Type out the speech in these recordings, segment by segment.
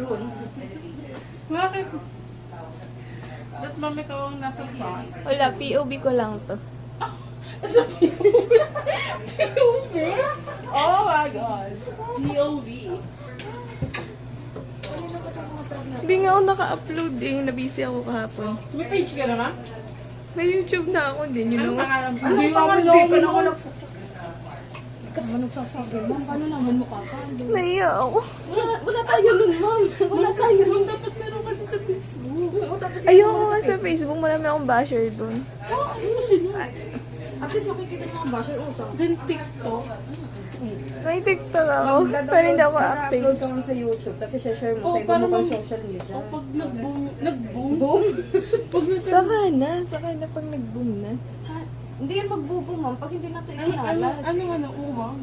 yun. Bakit? Ba't mami ka ang nasa front? Wala, POV ko lang to. Sa POV? Oh my gosh. POV. Hindi nga ako naka-upload eh. Nabisi ako kahapon. May page ka naman? May YouTube na ako din, you Anong know. pangalan? Hindi ka naman nagsasabi. Hindi ka naman nagsasabi, ma'am. Paano naman mukha ka? Naiya ako. Wala tayo nun, ma'am. Wala tayo nun. Dapat meron ka din sa Facebook. Oo, tapos Ayoko nga sa Facebook. Marami akong basher doon. Ano sila? At least makikita ng mga basher. Oo, Then TikTok. May TikTok ako. Pero hindi ako active. upload ka ma'am sa YouTube kasi share mo Oh, sa iba para mo pang mang- social media. O pag nag-boom. Boom? Pag Saka na pag nag-boom na. Hindi yan magbubo, ma'am. Pag hindi natin ano, ikinalat. umang?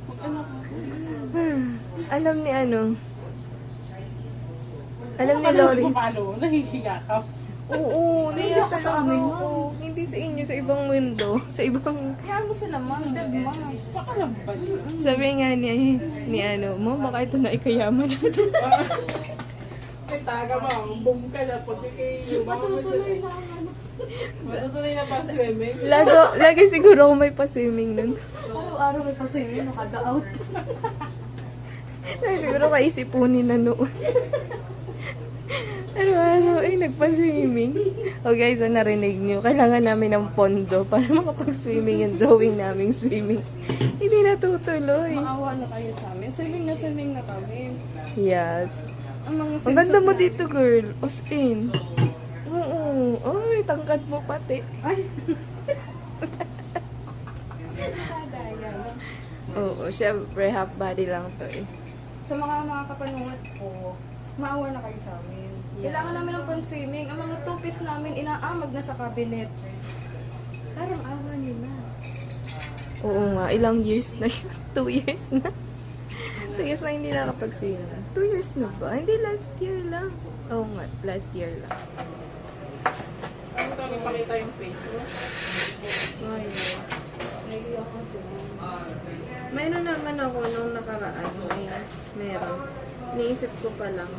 Mag-ano ka? Alam ni ano. Alam ni Ano Loris. paano? Nahihiga ka. Oo, Naiya naiya ka sa talaga amin, ako. Hindi sa inyo, sa ibang mundo. Sa ibang... Kaya mo sila, ma'am. Dead, ma'am. Baka lang ba yun? Sabi nga ni ano, mo, baka ito na ikayaman natin. Ay, taga mo. Boom ka na. Pag di kayo Matutuloy na ang ano. Matutuloy na pa swimming. Lagi siguro ako may pa-swimming nun. Araw-araw may pasayos, nakada-out. Lagi siguro kaisipunin na noon. Ano, nagpa-swimming. O guys, narinig nyo, kailangan namin ng pondo para makapag-swimming yung drawing naming swimming. Hindi natutuloy. Maawa na kayo sa amin. Swimming na kami. Yes. Ang mga Ang ganda mo na- dito, girl. As in. Oo. Ay, tangkad mo pati. Ay! Oo, syempre, half body lang to eh. Sa mga kapanood ko, maawa na kayo sa amin. Kailangan namin ng pan-swimming. Ang mga two-piece namin, inaamag na sa cabinet. Parang awa niyo na. Oo nga, ilang years na yun? 2 years na? 2 years na hindi nakapag-swimming. 2 years na ba? Hindi, last year lang. Oo nga, last year lang. Ano kami pakita yung Facebook? Ayun. Naiiyak ko sila. Mayroon naman ako nung nakaraan. Meron. Niisip ko pa lang.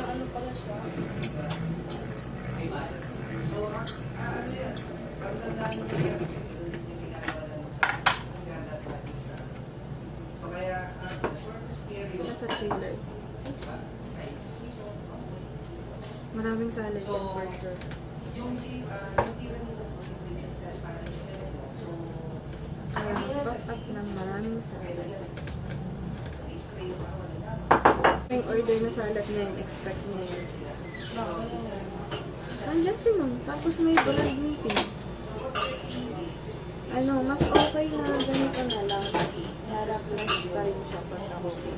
Ano pala siya? Nasa chiller. Maraming salad yan for sure. Kaya top up ng maraming salad. Yung order na salad ngayon, expect mo yun. Nandiyan si Ma'am, tapos may brand meeting. Ano, mas okay na ganito na lang. Harap lang pa rin siya pag na-open.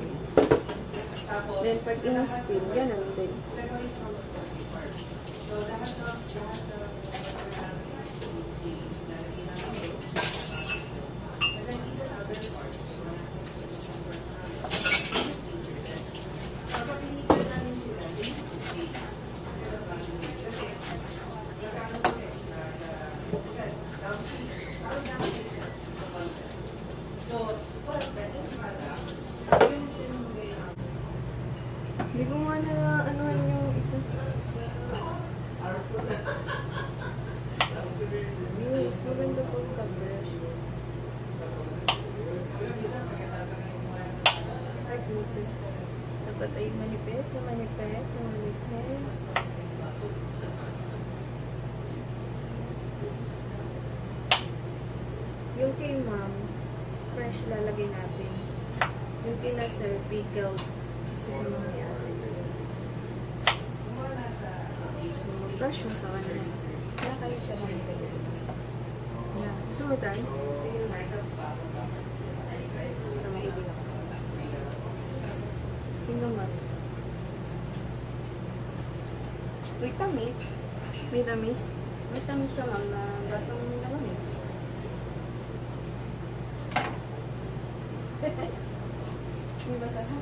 Then, pag in-spin, ganun din. Hindi ko nga na anuhan yung isa. Yes, maganda po ka-brush. Dapat ay manipes, manipes. Yung kay Ma'am, fresh lalagay natin. Yung kay na Sir, pickled. Kasi sa mga assets. So, fresh yung sa kanila. Kaya kayo siya mamigay. Yeah. Gusto mo tayo? Sige. naman. May tamis. May tamis. May tamis siya ma'am na lasang lawanis. May ba tayo?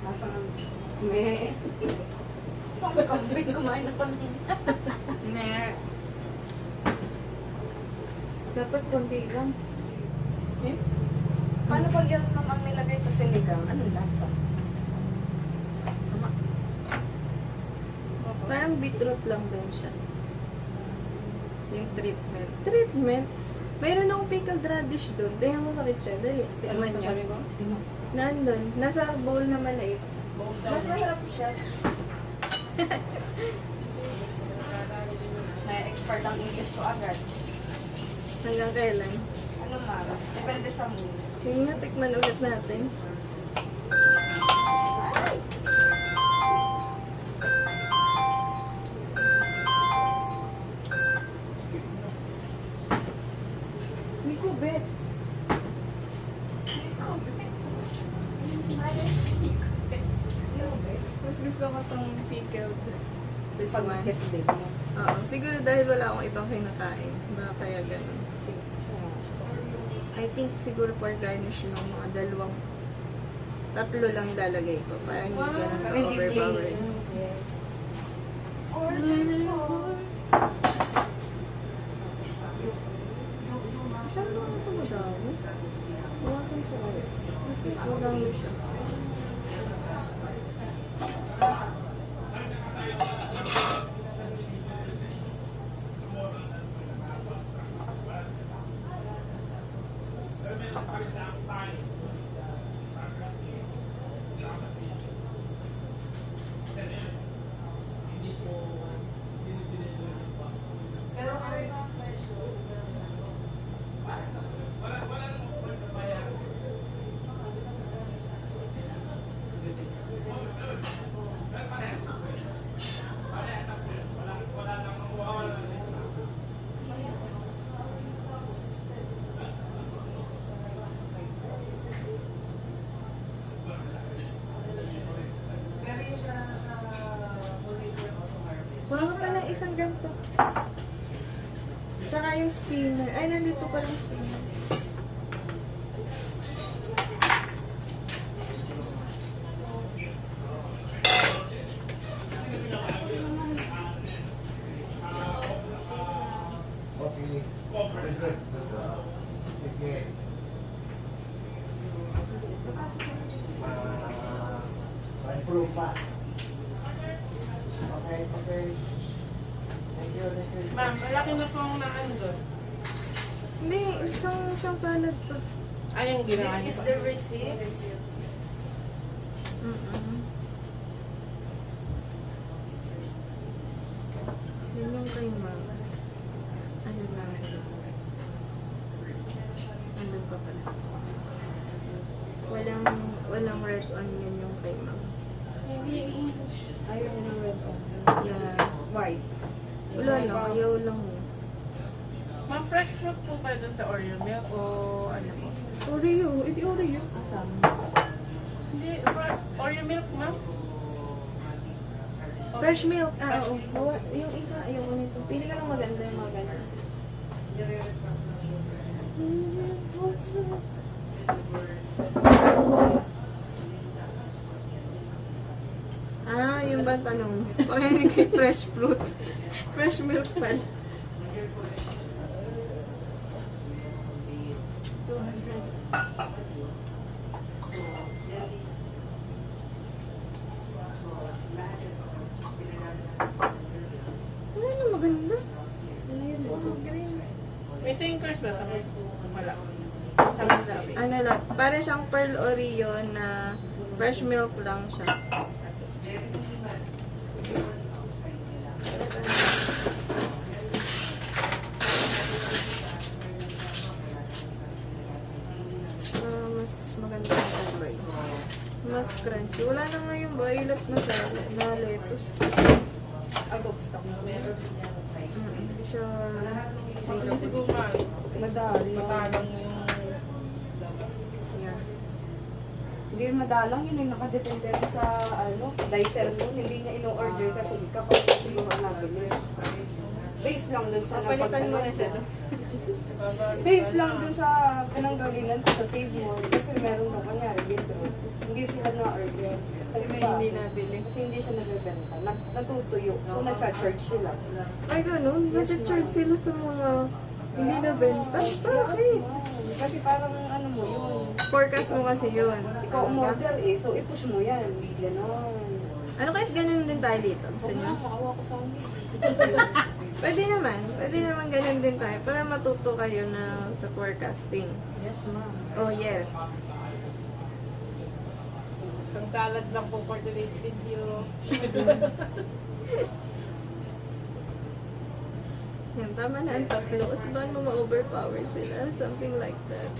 Lasang may... Kambing kumain na paminta. Ne. Dapat konti lang. Eh? Paano pag yan ma'am ang nilagay sa sinigang? Anong lasa? Sama. Parang beetroot lang din siya. Yung treatment. Treatment? Mayroon akong pickled radish doon. Tingnan mo sa kitchen. Dali, tikman niyo. Sige mo. Nandun. Nasa bowl na maliit. Mas masarap siya. May expert ang English ko agad. Hanggang kailan? Ano mara? Depende sa mood. Sige nga, tikman ulit natin. May kubet. Mas gusto ko tong pickled. This Pag one. guess din. Oo. Siguro dahil wala akong ibang kinakain. Baka kaya ganun. I think siguro for garnish ng mga dalawang tatlo lang ilalagay ko para hindi ganun ka-overpowering. Yes. Masyado ako ito madami. Iwasan ko kayo. Okay, madami siya. Wala pala isang ganito. Tsaka yung spinner. Ay, nandito pa yung spinner. Okay. Good. Sige. Improve pa. Okay. Thank you. Ma'am, malaki na pong naman doon. Hindi, isang salad pa. Ay, ang ginawa This niyo is pa. the receipt. Yun yung kay mama. Ano lang ito? Andun pa pala. Walang red onion yung kay mama. Ayaw niya ng red onion. Yeah. White. Wala lang, ayaw lang mo. Ma'am, fresh fruit po kayo doon sa Oreo milk o ano po? Oreo, edi Oreo. Asam. Hindi, Oreo milk, ma'am. Fresh milk. Ah, oo. Yung isa, ayoko nito. Pili ka lang maganda yung mga ganyan. Ah, yung ba tanong? Pakinig kay fresh fruit. Fresh milk pala. 200. Wala na maganda. Ano yun? Green. May sinkers ba? Wala. Ano lang, para siyang pearl Oreo na fresh milk lang siya. Mas maganda yung kulay. Mas crunchy. Wala na nga yung violet na lettuce. Out of stock na meron. Hindi siya... Hindi siguro nga. Madali. Matalang yung... Yeah. Hindi rin madalang yun yung nakadepende sa dicer mo. Hindi niya ino-order kasi kapag siguro nabili. Based lang dun sa Palitan mo na siya. Based lang dun sa pinanggagalingan ko sa Save More. Kasi meron daw kanyari dito. Hindi sila na-order. Sa May iba, hindi nabili. kasi hindi siya nagbebenta. Natutuyo. So, na-charge sila. Ay, ganun. Nasa-charge sila sa mga hindi nabenta. Yes, Bakit? ma'am. Kasi parang ano mo yun. Forecast mo kasi yun. Ikaw umorder so i-push mo yan. Ganon. Ano kahit ganun din tayo dito? Gusto Huwag niyo? na, makawa ko sa amin. Pwede naman ganun din tayo para matuto kayo na sa forecasting. Yes, ma'am. Oh, yes. Isang salad lang po for today's video. Yan, tama na ang tatlo. Kasi ba mo ma-overpower sila? Something like that.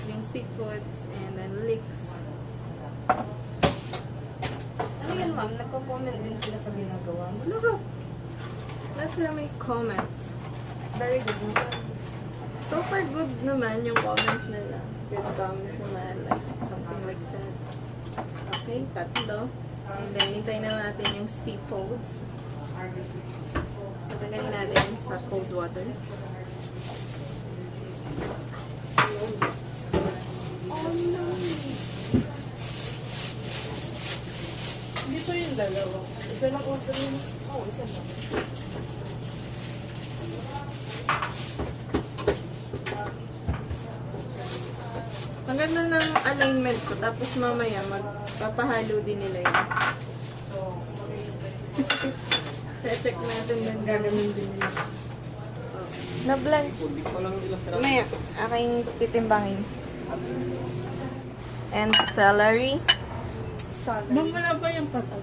Yung seafoods and then leeks. Ano yun, ma'am? Nagko-comment din sila sa ginagawa mo. Look, let's say may comments. Very good naman. Super good naman yung comments nila. Good comments naman, like something like that. Okay, tatlo. And then, hintayin na natin yung seafoods. Tanggalin natin sa cold water. Oh, no. Dito yung dalawa. Isa lang order mo. Oo, isa lang. Ang ganda ng alignment ko. Tapos mamaya, magpapahalo din nila yun. Check natin din gagawin din nila. Na-blend. Mamaya, aking titimbangin. And celery. Ma'am, wala ba yung patan?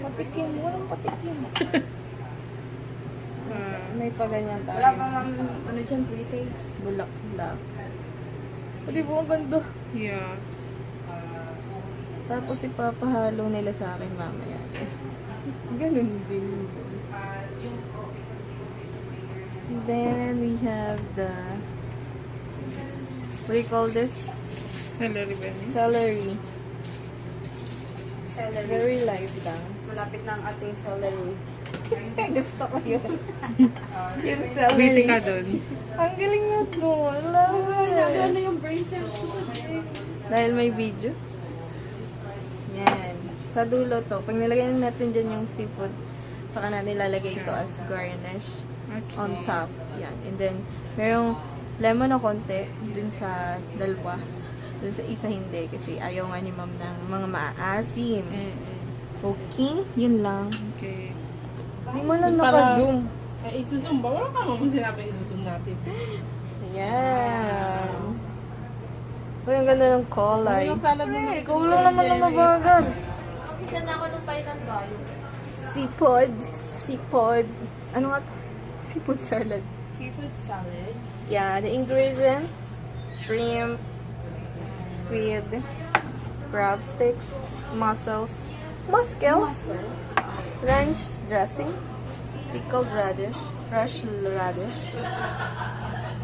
Patikim. Walang patikim. May pa ganyan tayo. Wala pa, ma'am, ano dyan, pre-taste. Bulak-bulak. Pwede po ang ganda. Yeah. Tapos ipapahalo nila sa akin mamaya. Ganun din. Then we have the, what do you call this? Celery ba niya? Celery. Celery. Very light lang. Malapit na ang ating celery. Gusto ko yun. Yung celery. Wait ka dun. Ang galing na to. Wala. Ano yung brain cells mo? Dahil may video. Yan. Sa dulo to. Pag nilagay natin dyan yung seafood, saka natin lalagay ito as garnish on top. Yan. And then, merong lemon na konti dun sa dalawa. Dun sa isa hindi. Kasi ayaw nga ni ma'am ng mga maaasim. Okay? Yun lang. Okay. Hindi mo lang Para- naka-zoom. Eh, isusum ba? Wala ka mong sinabi isusum natin. Ayan. Uy, ang ganda ng color. Ano yung salad mo? Eh, ikaw lang naman ang nabagal. Isa na ako nung paitan bayo. Seafood. Seafood. Ano nga to? Seafood salad. Seafood salad. Yeah, the ingredients. Shrimp. Squid. Crab sticks. Mussels. Mussels. Ranch dressing. Pickled radish. Fresh radish.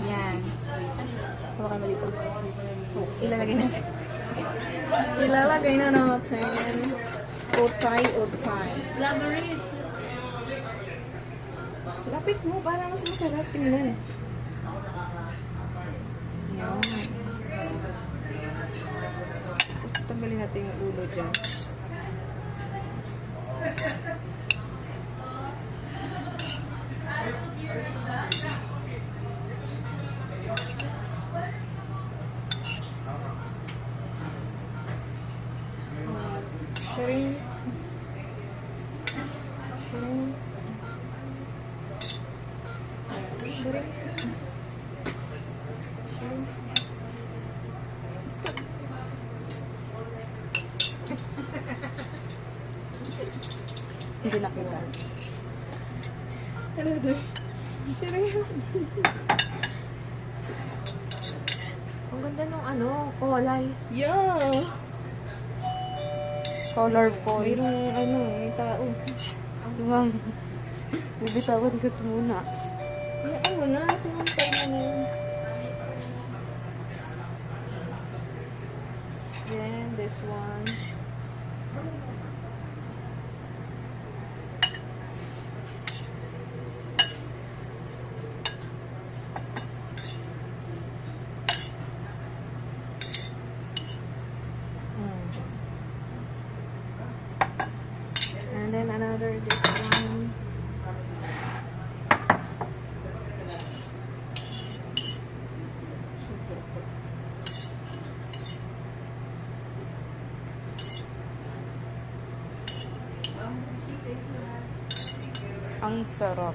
Yan. Hawa kayo dito. Oh, ilalagay natin. Ilalagay na natin. Utay. Blackberries. Lapit mo para mas masarap tingnan. Yan. Tanggalin natin yung ulo dyan. Shrimp. Shrimp. Shrimp. Shrimp. Hindi nakita. Ano doon? Shrimp. Ang ganda nung ano, kulay. Yeah. Colorful. Mayroong ano, may tao. Diba? Bibitawan ko ito muna. Hayaan mo na, sinumpay mo na yun. Then, this one. And then another this one. Ang sarap.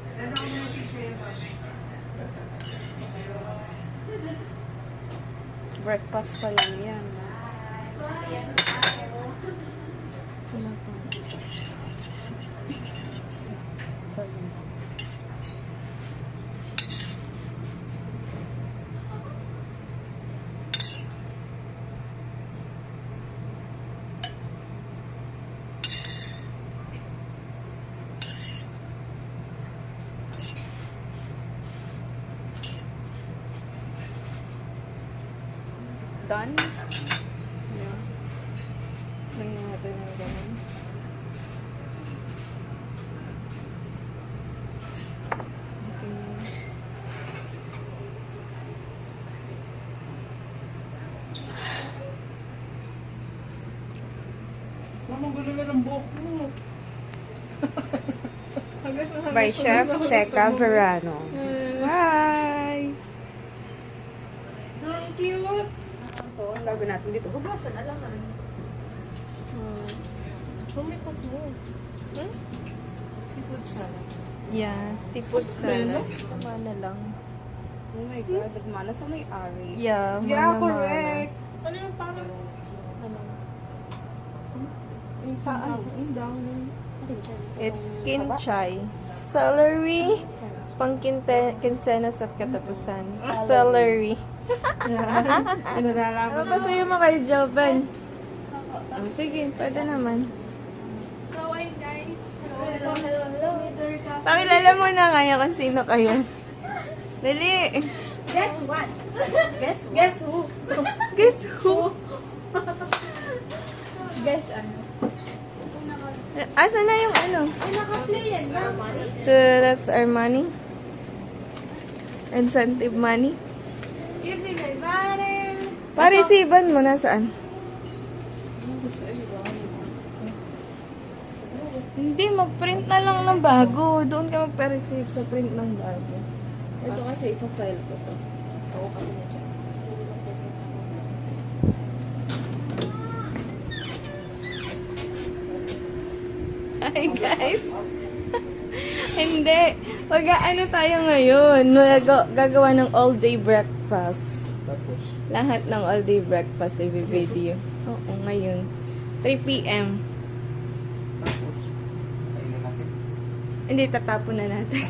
Breakfast pa lang yan. Sorry. Done? Yeah. Lagyan natin ng ganun. Okay. Mama, gulo na ng buhok mo. Hanggang sa By Chef Checa Verano. Hi! Ang cute. Ito, ang gagawin natin dito. Hugasan na lang. Sumikat mo. Seafood salad. Yeah, seafood salad. Tama na lang. Oh my God, nagmana sa may-ari. Yeah, Yeah, mana-mana. correct. Ano yung parang... Ano? Yung Saan? Yung down. It's kinchay, celery, pangkinsenas at katapusan. Celery. Inalalaman. Ano pa sa'yo mo kay Jovan? Oh, sige, pwede naman. So, ayun guys. Hello. Pakilala mo na kaya kung sino kayo. Dali. Guess what? Guess who? Guess who? Guess ano? Asa na yung ano? Ay, naka-play yan. So, that's our money. Incentive money. Give me my butter. Parisiban mo, nasaan? Hindi, mag-print na lang ng bago. Doon ka mag-receive sa print ng bago. Ito kasi, isa-file ko to. Oo, kasi na siya. Hi, guys! Hindi. Mag-ano tayo ngayon? Gagawa ng all-day breakfast. Tapos, Lahat ng all-day breakfast i-video. Oo, ngayon. 3 p.m. tapos, kainin natin. Hindi, tatapon na natin.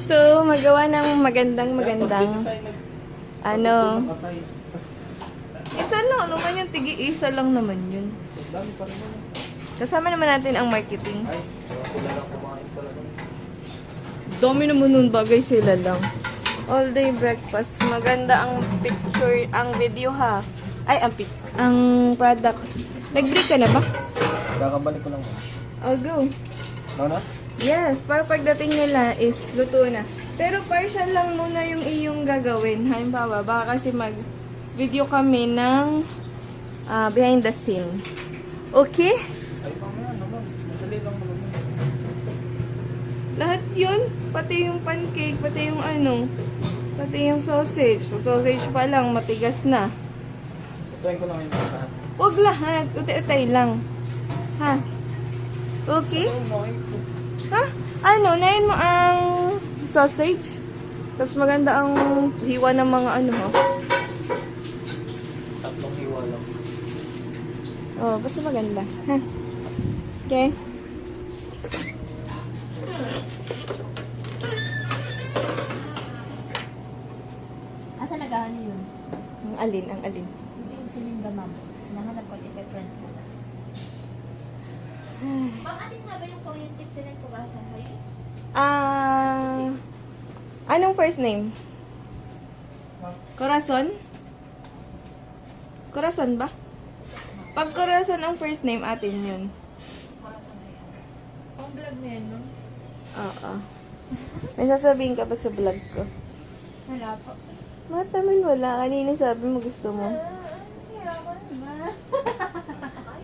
So, magawa ng magandang ano. Nakatay. Isa lang naman yung tigi-isa lang naman yun. Dami pa rin naman. Kasama naman natin ang marketing. Ay, wala lang kumain talaga. Dami naman nun, bagay sila lang. All day breakfast. Maganda ang picture, ang video ha. Ay, ang product. Nag-break ka na ba? Kakabalik ko lang. I'll go. No, na? Yes, para pagdating nila is luto na. Pero partial lang muna yung iyong gagawin. Halimbawa, baka kasi mag-video kami ng behind the scene. Okay? Ay, mamaya naman. Madali lang naman. Lahat yun, pati yung pancake, pati yung ano, pati yung sausage. So, sausage pa lang, matigas na. Try ko lang yung lahat. Huwag lahat, uti-utay lang. Ha? Okay? Ha? Ano, nain mo ang sausage? Tapos maganda ang hiwa ng mga ano mo. Tatlong hiwa lang. Oh, basta maganda. Ha? Okay? Asa nagahan yun? Ang alin, ang alin. Yung sininda, ma'am. Nahanap ko, ipe-print ko na. Ma'am, atin nga ba yung Korean tip sinend ko ba sa kayo? Anong first name? Corazon? Corazon ba? Pag Corazon ang first name, atin yun. Ang vlog na yun, no? Oo. May sasabihin ka pa sa vlog ko. Wala po. Bakit naman wala? Kanina sabi mo gusto mo.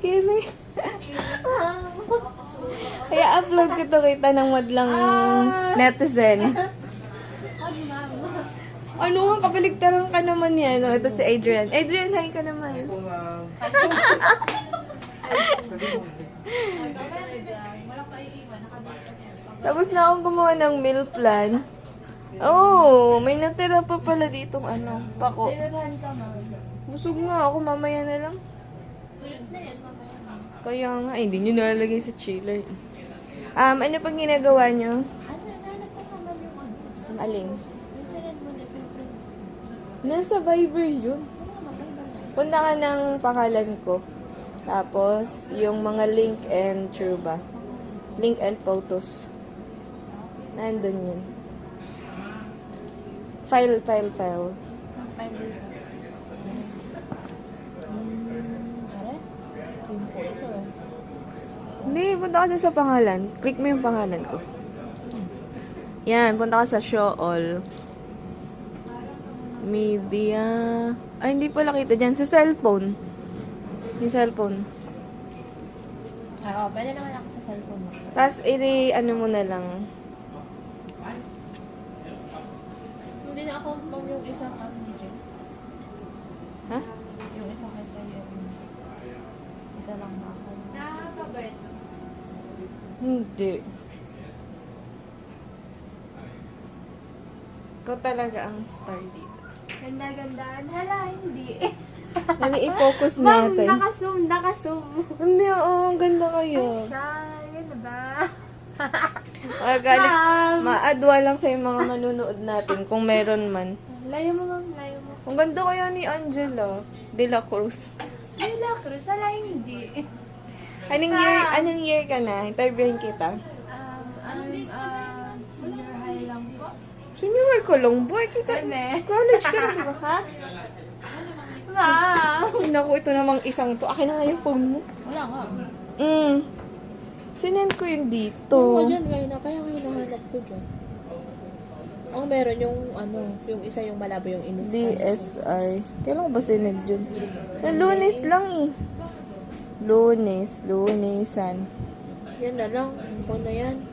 Kiri. Kaya upload ko to kita ng madlang netizen. Ano nga, kabaligtaran ka naman yan. No? Ito si Adrian. Adrian, hi ka naman. Kung Tapos na akong gumawa ng meal plan. Oh, may natira pa pala ditong ano, pako. Busog nga ako, mamaya na lang. Kaya nga, hindi nyo nalalagay sa chiller. Ano pang ginagawa nyo? Naghanap ko naman yung ano. Aling? Yung sinend mo na preprint. Nasa Viber yun. Punta ka ng pangalan ko. Tapos, yung mga link and true ba? Link and photos. Nandun yun. File. Pare? Yung po ito. Hindi, punta ka dun sa pangalan. Click mo yung pangalan ko. Yan, punta ka sa show all. Media. Ay, hindi pala kita dyan. Sa cellphone. Yung cellphone. Oo, pwede naman ako sa cellphone mo. Tapos, ano mo na lang. Hindi na account mo yung isang ano, Jen. Ha? Yung isang kaysa yung isa lang na ako. Nakakabait. Hindi. Ikaw talaga ang star dito. Ganda-gandaan. Hala, hindi. Dali, i-focus Ma'am, natin. nakasum. Hindi, ang ganda kayo. Yan na ba? Galit. Ma-adwa lang sa mga manunood natin kung meron man. Layo mo, ma'am. Layo mo. Ang ganda kaya ni Angela De La Cruz. Wala, Cruz. Hala, hindi. Anong year ka na? Interviewin kita. Senior high lang po. Senior year ko lang, boy. College ka na ba, ha? Ma'am! Ay, naku, ito namang isang to. Akin na nga yung phone mo. Wala nga. Sinend ko yun dito. Oo, dyan ngayon na. Kaya ngayon nahanap ko dyan. Ang meron yung ano, yung isa yung malabo yung inis. DSR. Kailan ko ba sinend yun? Lunes lang eh. Lunesan. Yan na lang. Ano na yan?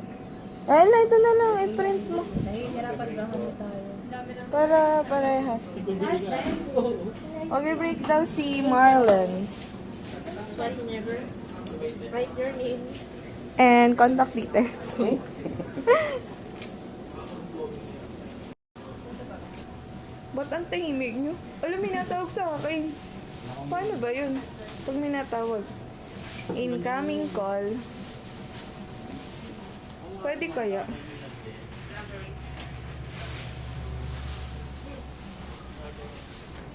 Ay, ito na lang. I-print mo. Nahihirapan ka kami tayo. Para parehas. Okay, break daw si Marlon. What's never? Write your name. And contact details. Ba't ang tahimik nyo? Alam, may natawag sa akin. Paano ba yun? Pag may natawag. Incoming call. Pwede kaya?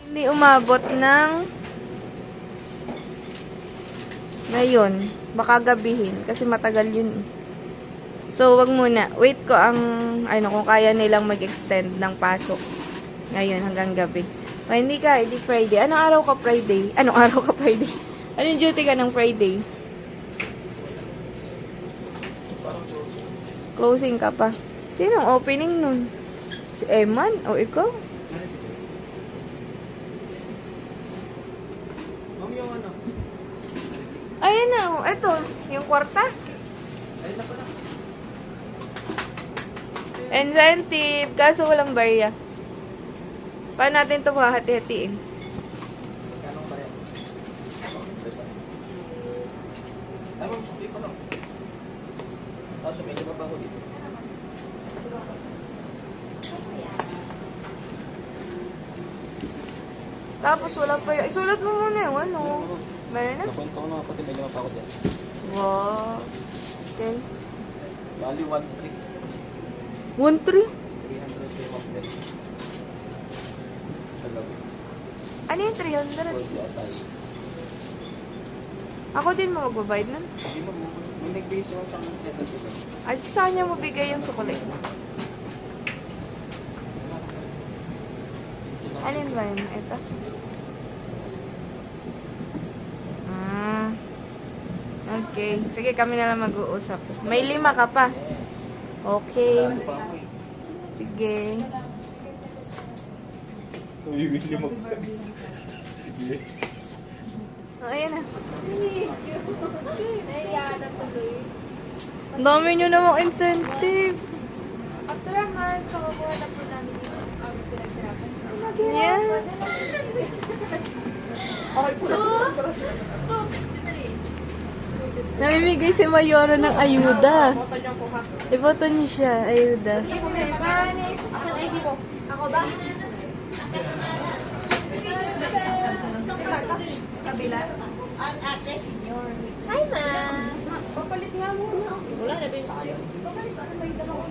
Hindi umabot ng ngayon. Baka gabihin. Kasi matagal yun. So, wag muna. Wait ko ang, kung kaya nilang mag-extend ng pasok. Ngayon, hanggang gabi. O, hindi ka, hindi Friday. Anong araw ka Friday? Anong araw ka Friday? Anong duty ka ng Friday? Closing ka pa. Sinong opening nun? Si Eman? O ikaw? Ma'am, yung ano? Ayan na. Ito, yung kwarta. Ayun na pala. Incentive. Kaso walang barya. Paano natin ito hahati-hatiin? Anong ba yan? Ay, ma'am, sukli pa lang. Tapos medyo pa ako dito. Tapos wala pa yun. Isulat mo muna yung ano. Meron na? Nakwento ko na kapatid, medyo pa ako dyan. Wow. Okay. Bali, 1-3. 1-3? 300 yung update. Talaga. Ano yung 300? 40 yata eh. Ako din magbabayad nun. Hindi mo, may nag-base yung siyang head dito. At sa kanya mo bigay yung sukulay. Alin ba yun? Ito? Ah. Okay. Sige, kami na lang mag-uusap. May 5 ka pa. Okay. Sige. Uy, mo. Oh, ayan na. Nahiya na tuloy. Ang dami nyo namang incentives. After a month, kakakuha na po namin yung pinagsirapan. Yeah. Okay po. Namimigay si Mayora ng ayuda. Boto niyo po ha. Iboto niyo siya, ayuda. Asan ID mo? Ako ba? Kabila. Hi, ma! Papalit nga muna ako. Wala na ba yung Papalit ako. May dalawang